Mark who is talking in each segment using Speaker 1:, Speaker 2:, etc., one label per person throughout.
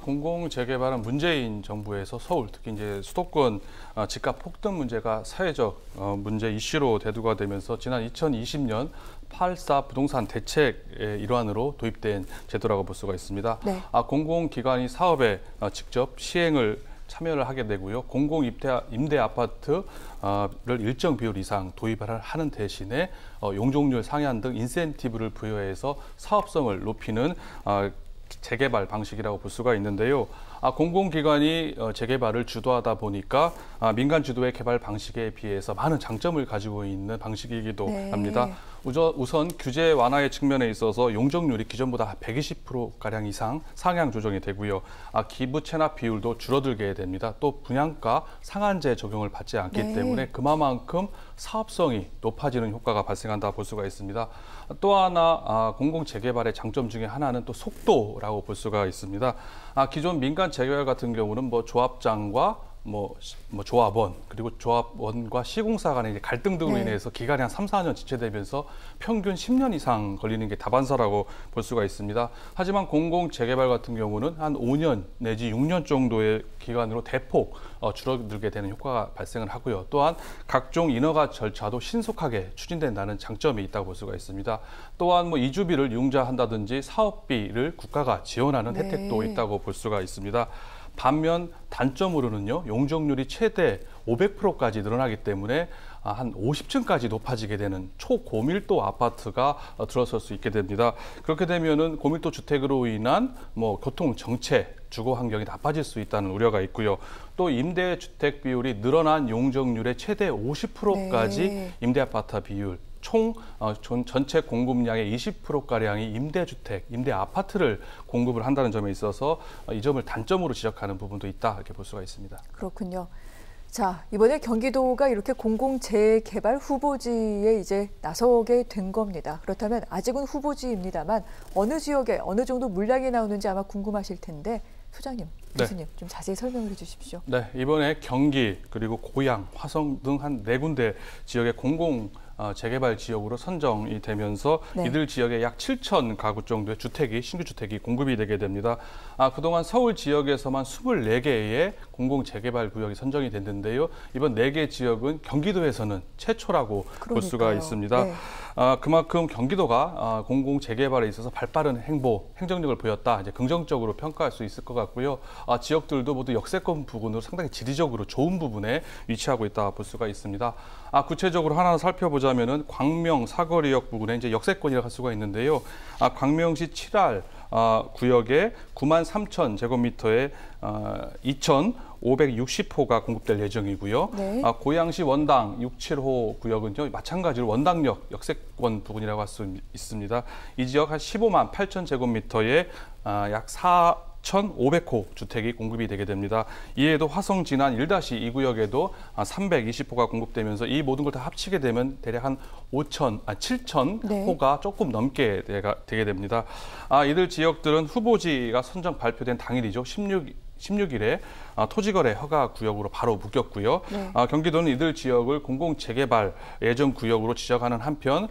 Speaker 1: 공공 재개발은 문재인 정부에서 서울, 특히 이제 수도권 집값 폭등 문제가 사회적 문제 이슈로 대두가 되면서 지난 2020년 8.4 부동산 대책의 일환으로 도입된 제도라고 볼 수가 있습니다.
Speaker 2: 네.
Speaker 1: 공공기관이 사업에 직접 시행을 참여를 하게 되고요. 공공 임대 아파트를 일정 비율 이상 도입을 하는 대신에 용적률 상향 등 인센티브를 부여해서 사업성을 높이는 재개발 방식이라고 볼 수가 있는데요. 공공기관이 재개발을 주도하다 보니까 민간 주도의 개발 방식에 비해서 많은 장점을 가지고 있는 방식이기도 합니다. 우선 규제 완화의 측면에 있어서 용적률이 기존보다 120%가량 이상 상향 조정이 되고요. 기부 체납 비율도 줄어들게 됩니다. 또 분양가 상한제 적용을 받지 않기 때문에 그만큼 사업성이 높아지는 효과가 발생한다 볼 수가 있습니다. 또 하나 공공 재개발의 장점 중에 하나는 또 속도라고 볼 수가 있습니다. 기존 민간 재개발 같은 경우는 조합장과 조합원, 그리고 조합원과 시공사 간의 갈등 등으로 인해서 기간이 한 3, 4년 지체되면서 평균 10년 이상 걸리는 게 다반사라고 볼 수가 있습니다. 하지만 공공 재개발 같은 경우는 한 5년 내지 6년 정도의 기간으로 대폭 줄어들게 되는 효과가 발생을 하고요. 또한 각종 인허가 절차도 신속하게 추진된다는 장점이 있다고 볼 수가 있습니다. 또한 이주비를 융자한다든지 사업비를 국가가 지원하는 혜택도 있다고 볼 수가 있습니다. 반면 단점으로는요, 용적률이 최대 500%까지 늘어나기 때문에 한 50층까지 높아지게 되는 초고밀도 아파트가 들어설 수 있게 됩니다. 그렇게 되면은 고밀도 주택으로 인한 교통 정체, 주거 환경이 나빠질 수 있다는 우려가 있고요. 또 임대 주택 비율이 늘어난 용적률의 최대 50%까지 임대 아파트 비율, 전체 공급량의 20%가량이 임대주택, 임대 아파트를 공급을 한다는 점에 있어서 이 점을 단점으로 지적하는 부분도 있다, 이렇게 볼 수가 있습니다.
Speaker 2: 그렇군요. 자, 이번에 경기도가 이렇게 공공 재개발 후보지에 이제 나서게 된 겁니다. 그렇다면 아직은 후보지입니다만 어느 지역에 어느 정도 물량이 나오는지 아마 궁금하실 텐데 소장님, 교수님 좀 자세히 설명을 해주십시오. 네,
Speaker 1: 이번에 경기 그리고 고양, 화성 등 한 4군데 지역의 공공 재개발 지역으로 선정이 되면서 이들 지역에 약 7천 가구 정도의 신규 주택이 공급이 되게 됩니다. 그동안 서울 지역에서만 24개의 공공 재개발 구역이 선정이 됐는데요. 이번 4개 지역은 경기도에서는 최초라고 볼 수가 있습니다. 그만큼 경기도가 공공 재개발에 있어서 발빠른 행정력을 보였다, 이제 긍정적으로 평가할 수 있을 것 같고요. 지역들도 모두 역세권 부근으로 상당히 지리적으로 좋은 부분에 위치하고 있다 볼 수가 있습니다. 구체적으로 하나 살펴보자면은 광명 사거리역 부근에 이제 역세권이라고 할 수가 있는데요. 광명시 7할 구역에 93,000 제곱미터에 2,560호가 공급될 예정이고요. 고양시 원당 67호 구역은요, 마찬가지로 원당역 역세권 부근이라고 할 수 있습니다. 이 지역 한 15만 8천 제곱미터에 약 4,500호 주택이 공급이 되게 됩니다. 이에도 화성 진안 1-2 구역에도 320호가 공급되면서 이 모든 걸 다 합치게 되면 대략 한 7,000호가 조금 넘게 되게 됩니다. 이들 지역들은 후보지가 선정 발표된 당일이죠. 16일에 토지거래 허가 구역으로 바로 묶였고요. 경기도는 이들 지역을 공공 재개발 예정 구역으로 지정하는 한편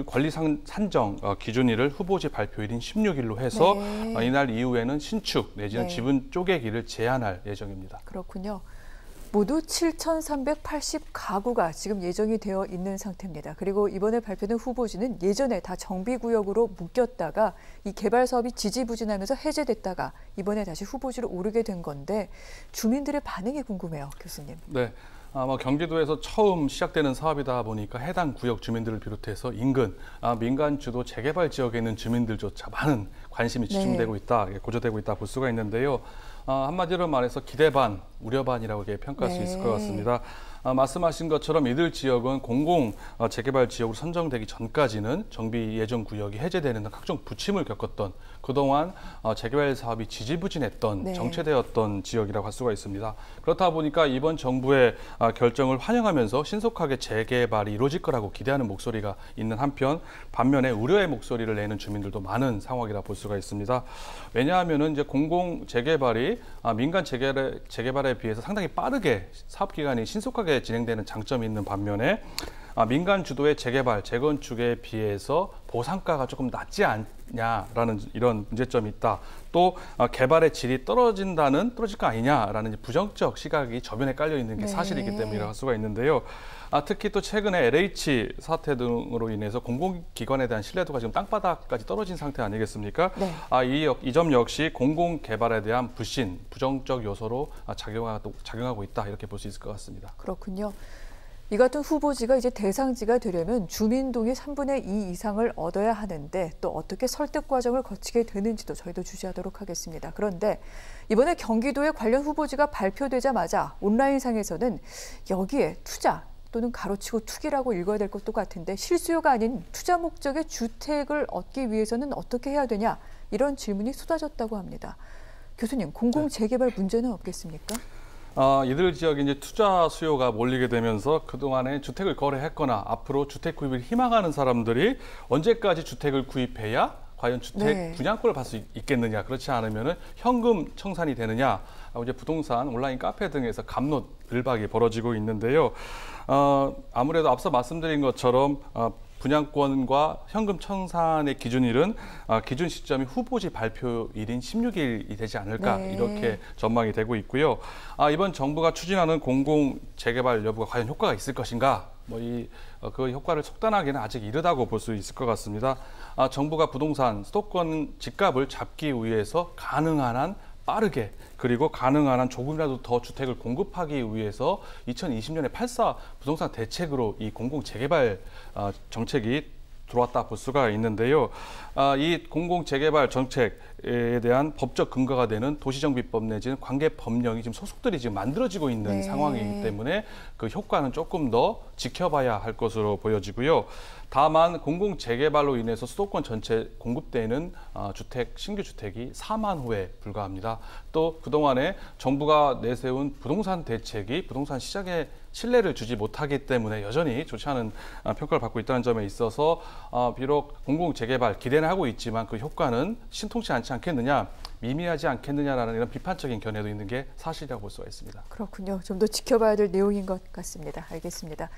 Speaker 1: 관리 산정 기준일을 후보지 발표일인 16일로 해서 이날 이후에는 신축 내지는 지분 쪼개기를 제한할 예정입니다.
Speaker 2: 그렇군요. 모두 7,380가구가 지금 예정이 되어 있는 상태입니다. 그리고 이번에 발표된 후보지는 예전에 다 정비구역으로 묶였다가 이 개발 사업이 지지부진하면서 해제됐다가 이번에 다시 후보지로 오르게 된 건데 주민들의 반응이 궁금해요, 교수님.
Speaker 1: 네. 경기도에서 처음 시작되는 사업이다 보니까 해당 구역 주민들을 비롯해서 인근 민간 주도 재개발 지역에 있는 주민들조차 많은 관심이 집중되고 있다, 고조되고 있다 볼 수가 있는데요. 한마디로 말해서 기대 반, 우려 반이라고 평가할 수 있을 것 같습니다. 말씀하신 것처럼 이들 지역은 공공 재개발 지역으로 선정되기 전까지는 정비 예정 구역이 해제되는 각종 부침을 겪었던, 그동안 재개발 사업이 지지부진했던 정체되었던 지역이라고 할 수가 있습니다. 그렇다 보니까 이번 정부의 결정을 환영하면서 신속하게 재개발이 이루어질 거라고 기대하는 목소리가 있는 한편, 반면에 우려의 목소리를 내는 주민들도 많은 상황이라 볼 수가 있습니다. 왜냐하면은 이제 공공 재개발이 민간 재개발에 비해서 상당히 빠르게 사업 기간이 신속하게 진행되는 장점이 있는 반면에 민간 주도의 재개발, 재건축에 비해서 보상가가 조금 낮지 않냐라는 이런 문제점이 있다. 또 개발의 질이 떨어질 거 아니냐라는 부정적 시각이 저변에 깔려 있는 게
Speaker 2: 네.
Speaker 1: 사실이기 때문이라고 할 수가 있는데요. 특히 또 최근에 LH 사태 등으로 인해서 공공기관에 대한 신뢰도가 지금 땅바닥까지 떨어진 상태 아니겠습니까?
Speaker 2: 네.
Speaker 1: 이 점 역시 공공개발에 대한 불신, 부정적 요소로 작용하고 있다 이렇게 볼 수 있을 것 같습니다.
Speaker 2: 그렇군요. 이 같은 후보지가 이제 대상지가 되려면 주민 동의 3분의 2 이상을 얻어야 하는데 또 어떻게 설득 과정을 거치게 되는지도 저희도 주시하도록 하겠습니다. 그런데 이번에 경기도의 관련 후보지가 발표되자마자 온라인상에서는 여기에 투자 또는 가로치고 투기라고 읽어야 될 것도 같은데 실수요가 아닌 투자 목적의 주택을 얻기 위해서는 어떻게 해야 되냐 이런 질문이 쏟아졌다고 합니다. 교수님, 공공재개발 문제는 없겠습니까?
Speaker 1: 이들 지역에 이제 투자 수요가 몰리게 되면서 그동안에 주택을 거래했거나 앞으로 주택 구입을 희망하는 사람들이 언제까지 주택을 구입해야 과연 주택 분양권을 받을 수 있겠느냐, 그렇지 않으면은 현금 청산이 되느냐, 이제 부동산 온라인 카페 등에서 갑론을박이 벌어지고 있는데요. 아무래도 앞서 말씀드린 것처럼 분양권과 현금 청산의 기준일은 기준 시점이 후보지 발표일인 16일이 되지 않을까 이렇게 전망이 되고 있고요. 이번 정부가 추진하는 공공 재개발 여부가 과연 효과가 있을 것인가? 그 효과를 속단하기는 아직 이르다고 볼 수 있을 것 같습니다. 정부가 부동산 수도권 집값을 잡기 위해서 가능한 한 빠르게 그리고 가능한 한 조금이라도 더 주택을 공급하기 위해서 2020년에 8.4 부동산 대책으로 이 공공 재개발 정책이 들어왔다 볼 수가 있는데요. 이 공공 재개발 정책에 대한 법적 근거가 되는 도시정비법 내지는 관계 법령이 지금 소속들이 지금 만들어지고 있는 상황이기 때문에 그 효과는 조금 더 지켜봐야 할 것으로 보여지고요. 다만 공공 재개발로 인해서 수도권 전체 공급되는 신규 주택이 4만 호에 불과합니다. 또 그동안에 정부가 내세운 부동산 대책이 부동산 시장에 신뢰를 주지 못하기 때문에 여전히 좋지 않은 평가를 받고 있다는 점에 있어서 비록 공공 재개발 기대는 하고 있지만 그 효과는 신통치 않지 않겠느냐, 미미하지 않겠느냐라는 이런 비판적인 견해도 있는 게 사실이라고 볼 수가 있습니다.
Speaker 2: 그렇군요. 좀 더 지켜봐야 될 내용인 것 같습니다. 알겠습니다.